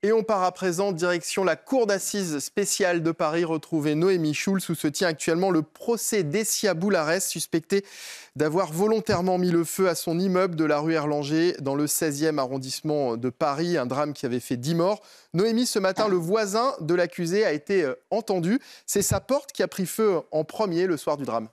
Et on part à présent direction la cour d'assises spéciale de Paris, retrouver Noémie Schulz, où se tient actuellement le procès d'Essia Boularès, suspectée d'avoir volontairement mis le feu à son immeuble de la rue Erlanger, dans le 16e arrondissement de Paris, un drame qui avait fait 10 morts. Noémie, ce matin, le voisin de l'accusé a été entendu. C'est sa porte qui a pris feu en premier le soir du drame.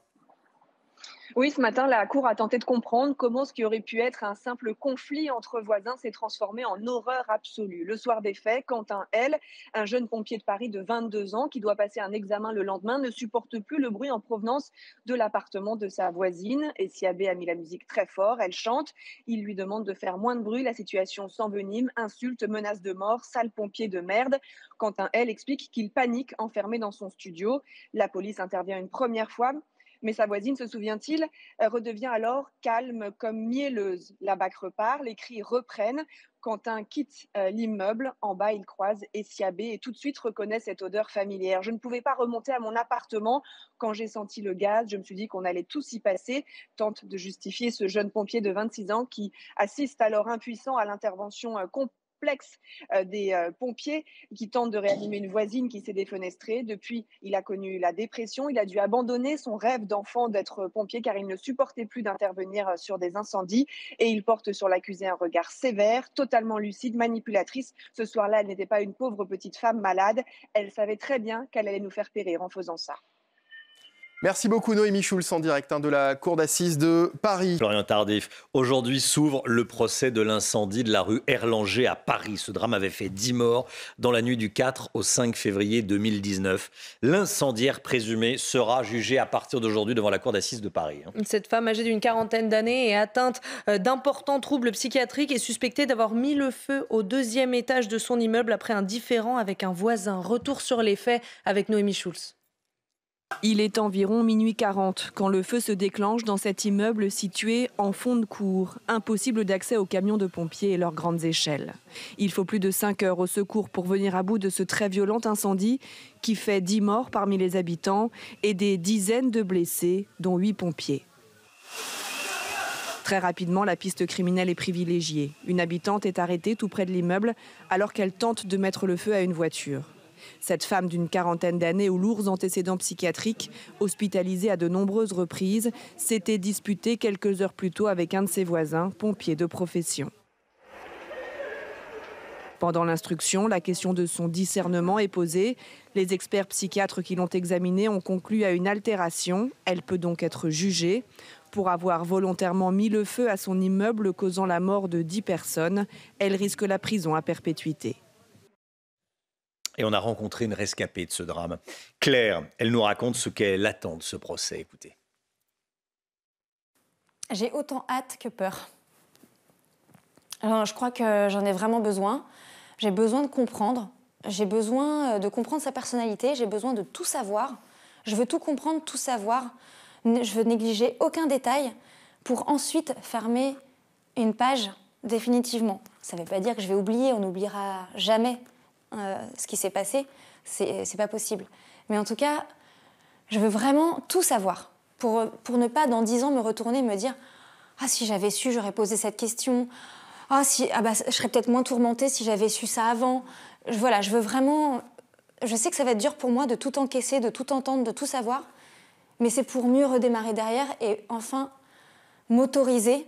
Oui, ce matin, la Cour a tenté de comprendre comment ce qui aurait pu être un simple conflit entre voisins s'est transformé en horreur absolue. Le soir des faits, Quentin L., un jeune pompier de Paris de 22 ans qui doit passer un examen le lendemain, ne supporte plus le bruit en provenance de l'appartement de sa voisine. Essia B a mis la musique très fort, elle chante. Il lui demande de faire moins de bruit, la situation s'envenime, insultes, menaces de mort, sale pompier de merde. Quentin L. explique qu'il panique enfermé dans son studio. La police intervient une première fois. Mais sa voisine, se souvient-il, redevient alors calme comme mielleuse. La BAC repart, les cris reprennent. Quentin quitte l'immeuble. En bas, il croise Essia B et tout de suite reconnaît cette odeur familière. Je ne pouvais pas remonter à mon appartement quand j'ai senti le gaz. Je me suis dit qu'on allait tous y passer. Tente de justifier ce jeune pompier de 26 ans qui assiste alors impuissant à l'intervention complexe des pompiers qui tentent de réanimer une voisine qui s'est défenestrée. Depuis, il a connu la dépression. Il a dû abandonner son rêve d'enfant d'être pompier car il ne supportait plus d'intervenir sur des incendies. Et il porte sur l'accusé un regard sévère, totalement lucide, manipulatrice. Ce soir-là, elle n'était pas une pauvre petite femme malade. Elle savait très bien qu'elle allait nous faire périr en faisant ça. Merci beaucoup Noémie Schulz en direct de la cour d'assises de Paris. Florian Tardif, aujourd'hui s'ouvre le procès de l'incendie de la rue Erlanger à Paris. Ce drame avait fait 10 morts dans la nuit du 4 au 5 février 2019. L'incendiaire présumé sera jugé à partir d'aujourd'hui devant la cour d'assises de Paris. Cette femme âgée d'une quarantaine d'années est atteinte d'importants troubles psychiatriques et suspectée d'avoir mis le feu au 2e étage de son immeuble après un différend avec un voisin. Retour sur les faits avec Noémie Schulz. Il est environ minuit 40 quand le feu se déclenche dans cet immeuble situé en fond de cour. Impossible d'accès aux camions de pompiers et leurs grandes échelles. Il faut plus de 5 heures au secours pour venir à bout de ce très violent incendie qui fait 10 morts parmi les habitants et des dizaines de blessés, dont 8 pompiers. Très rapidement, la piste criminelle est privilégiée. Une habitante est arrêtée tout près de l'immeuble alors qu'elle tente de mettre le feu à une voiture. Cette femme d'une quarantaine d'années aux lourds antécédents psychiatriques, hospitalisée à de nombreuses reprises, s'était disputée quelques heures plus tôt avec un de ses voisins, pompier de profession. Pendant l'instruction, la question de son discernement est posée. Les experts psychiatres qui l'ont examinée ont conclu à une altération. Elle peut donc être jugée pour avoir volontairement mis le feu à son immeuble causant la mort de 10 personnes. Elle risque la prison à perpétuité. Et on a rencontré une rescapée de ce drame. Claire, elle nous raconte ce qu'elle attend de ce procès. Écoutez. J'ai autant hâte que peur. Alors, je crois que j'en ai vraiment besoin. J'ai besoin de comprendre. J'ai besoin de comprendre sa personnalité. J'ai besoin de tout savoir. Je veux tout comprendre, tout savoir. Je veux négliger aucun détail pour ensuite fermer une page définitivement. Ça ne veut pas dire que je vais oublier. On n'oubliera jamais ce qui s'est passé, c'est pas possible. Mais en tout cas, je veux vraiment tout savoir pour ne pas, dans 10 ans, me retourner et me dire « Ah, si j'avais su, j'aurais posé cette question. Ah, je serais peut-être moins tourmentée si j'avais su ça avant. » Voilà, je veux vraiment... Je sais que ça va être dur pour moi de tout encaisser, de tout entendre, de tout savoir, mais c'est pour mieux redémarrer derrière et enfin m'autoriser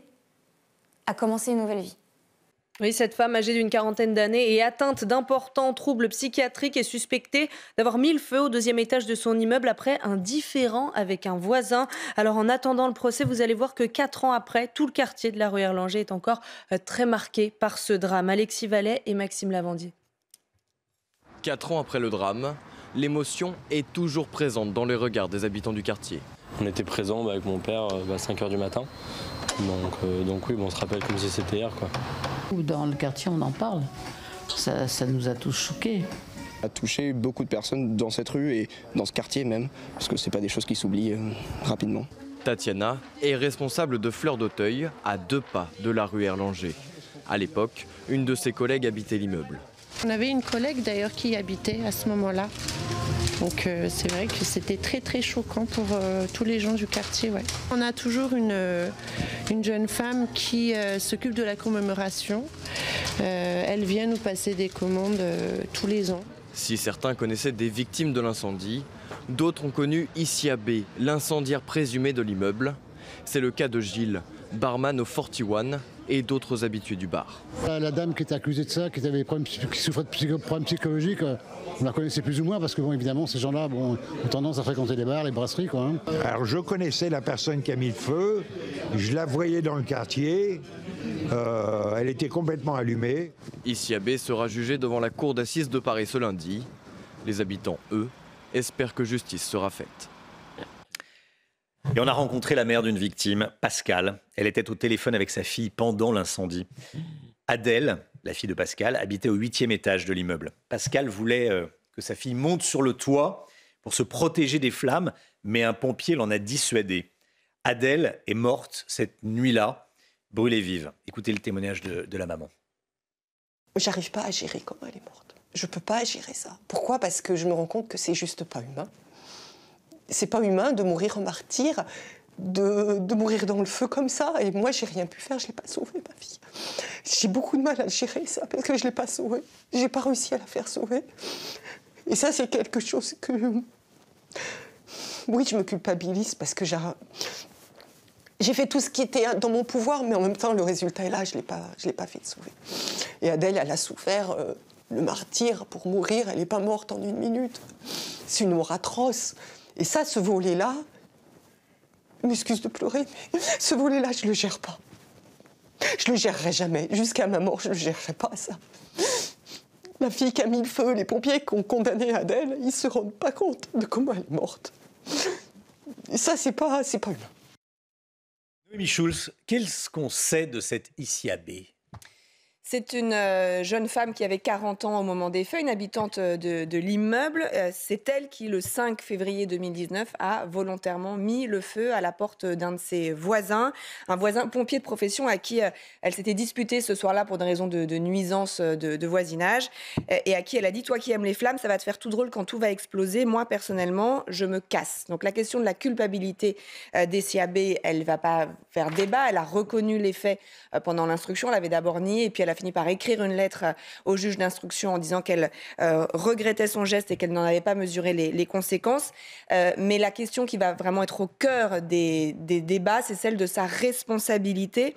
à commencer une nouvelle vie. Oui, cette femme âgée d'une quarantaine d'années est atteinte d'importants troubles psychiatriques et suspectée d'avoir mis le feu au 2e étage de son immeuble après un différend avec un voisin. Alors en attendant le procès, vous allez voir que 4 ans après, tout le quartier de la rue Erlanger est encore très marqué par ce drame. Alexis Vallet et Maxime Lavandier. 4 ans après le drame, l'émotion est toujours présente dans les regards des habitants du quartier. On était présents avec mon père à 5 h du matin. Donc oui, on se rappelle comme si c'était hier, quoi. Dans le quartier, on en parle. Ça nous a tous choqués. Ça a touché beaucoup de personnes dans cette rue et dans ce quartier même, parce que c'est pas des choses qui s'oublient rapidement. Tatiana est responsable de Fleurs d'Auteuil, à 2 pas de la rue Erlanger. À l'époque, une de ses collègues habitait l'immeuble. On avait une collègue d'ailleurs qui y habitait à ce moment-là. Donc c'est vrai que c'était très très choquant pour tous les gens du quartier. Ouais. On a toujours une jeune femme qui s'occupe de la commémoration. Elle vient nous passer des commandes tous les ans. Si certains connaissaient des victimes de l'incendie, d'autres ont connu Isia B, l'incendiaire présumé de l'immeuble. C'est le cas de Gilles, barman au 41 et d'autres habitués du bar. La dame qui était accusée de ça, qui souffrait de problèmes psychologiques, on la connaissait plus ou moins parce que bon, évidemment ces gens-là ont tendance à fréquenter les bars, les brasseries. Quoi, hein. Alors je connaissais la personne qui a mis le feu, je la voyais dans le quartier, elle était complètement allumée. Isia B sera jugée devant la cour d'assises de Paris ce lundi. Les habitants, eux, espèrent que justice sera faite. Et on a rencontré la mère d'une victime, Pascal. Elle était au téléphone avec sa fille pendant l'incendie. Adèle, la fille de Pascal, habitait au 8e étage de l'immeuble. Pascal voulait que sa fille monte sur le toit pour se protéger des flammes, mais un pompier l'en a dissuadé. Adèle est morte cette nuit-là, brûlée vive. Écoutez le témoignage de la maman. J'arrive pas à gérer comment elle est morte. Je peux pas gérer ça. Pourquoi ? Parce que je me rends compte que c'est juste pas humain. C'est pas humain de mourir en martyr, de mourir dans le feu comme ça. Et moi, j'ai rien pu faire, je l'ai pas sauvée, ma fille. J'ai beaucoup de mal à gérer ça parce que je l'ai pas sauvée. J'ai pas réussi à la faire sauver. Et ça, c'est quelque chose que... Oui, je me culpabilise parce que j'ai fait tout ce qui était dans mon pouvoir, mais en même temps, le résultat est là, je l'ai pas fait sauver. Et Adèle, elle a souffert le martyr pour mourir, elle n'est pas morte en 1 minute. C'est une mort atroce. Et ça, ce volet-là, je m'excuse de pleurer, mais ce volet-là, je ne le gère pas. Je ne le gérerai jamais. Jusqu'à ma mort, je ne le gérerai pas, ça. La fille qui a mis le feu, les pompiers qui ont condamné Adèle, ils ne se rendent pas compte de comment elle est morte. Et ça, c'est pas humain. Noémie Schulz, qu'est-ce qu'on sait de cette Isia B ? C'est une jeune femme qui avait 40 ans au moment des faits, une habitante de l'immeuble. C'est elle qui, le 5 février 2019, a volontairement mis le feu à la porte d'un de ses voisins, un voisin pompier de profession à qui elle s'était disputée ce soir-là pour des raisons de nuisance de voisinage, et à qui elle a dit « Toi qui aimes les flammes, ça va te faire tout drôle quand tout va exploser. Moi, personnellement, je me casse. » Donc la question de la culpabilité d'Isia B, elle ne va pas faire débat. Elle a reconnu les faits pendant l'instruction. Elle avait d'abord nié, et puis elle a fini par écrire une lettre au juge d'instruction en disant qu'elle regrettait son geste et qu'elle n'en avait pas mesuré les conséquences. Mais la question qui va vraiment être au cœur des débats, c'est celle de sa responsabilité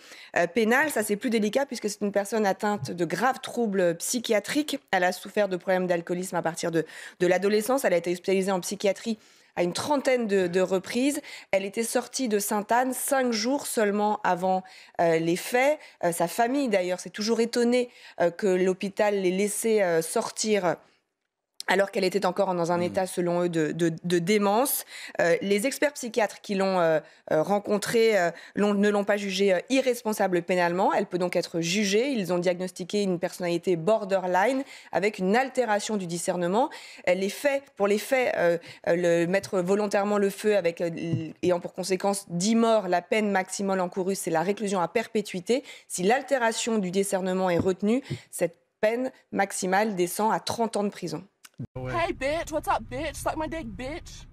pénale. Ça, c'est plus délicat puisque c'est une personne atteinte de graves troubles psychiatriques. Elle a souffert de problèmes d'alcoolisme à partir de l'adolescence. Elle a été hospitalisée en psychiatrie à une trentaine de reprises. Elle était sortie de Sainte-Anne 5 jours seulement avant les faits. Sa famille, d'ailleurs, s'est toujours étonnée que l'hôpital l'ait laissée sortir alors qu'elle était encore dans un état, selon eux, de démence. Les experts psychiatres qui l'ont rencontrée ne l'ont pas jugée irresponsable pénalement. Elle peut donc être jugée. Ils ont diagnostiqué une personnalité borderline avec une altération du discernement. Pour les faits, mettre volontairement le feu ayant pour conséquence 10 morts, la peine maximale encourue, c'est la réclusion à perpétuité. Si l'altération du discernement est retenue, cette peine maximale descend à 30 ans de prison. Hey bitch, what's up bitch? Suck my dick bitch.